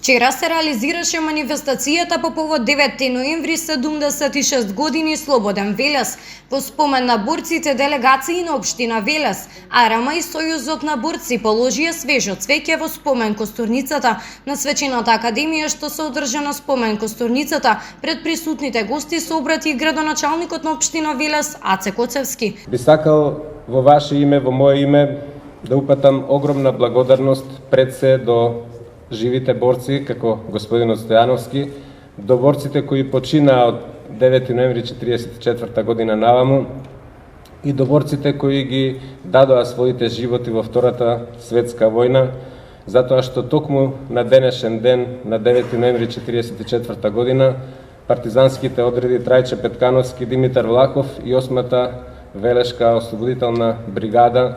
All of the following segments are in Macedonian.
Вчера се реализираше манифестацијата по повод 9 ноември 76 години слободен Велес, во спомен на борците делегации на општина Велес. АРМ и Сојузот на борци положија свежо цвеќе во спомен костурницата на Свечената академија, што се одржа на спомен костурницата. Пред присутните гости се обрати и градоначалникот на општина Велес Аце Коцевски. Би сакал во ваше име, во мое име, да упатам огромна благодарност пред се до живите борци, како господинот Стојановски, до борците кои починаа од 9 ноември 1944 година наваму и до борците кои ги дадоа своите животи во Втората светска војна, затоа што токму на денешен ден, на 9 ноември 1944 година, партизанските одреди Трајче Петкановски, Димитар Влахов и 8-та Велешка ослободителна бригада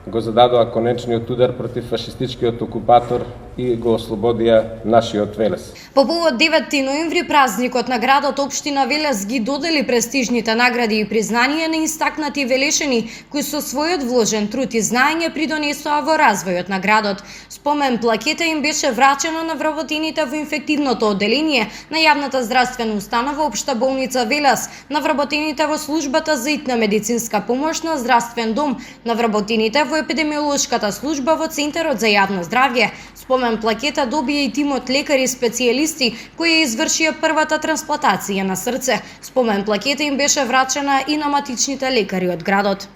го зададоа конечниот удар против фашистичкиот окупатор и го ослободија нашиот Велес. По повод 9 ноември, празникот на градот општина Велес ги додели престижните награди и признанија на истакнати велешени кои со својот вложен труд и знаење придонесоа во развојот на градот. Спомен плакета им беше врачена на вработените во инфективното одделение на јавната здравствена установа Општа болница Велес, на вработените во службата за итна медицинска помош на здравствен дом, на вработените во епидемиолошката служба во Центарот за јавно здравје. Спомен плакета добија и тимот лекари специјалисти кои извршија првата трансплантација на срце. Спомен плакета им беше врачена и на матичните лекари од градот.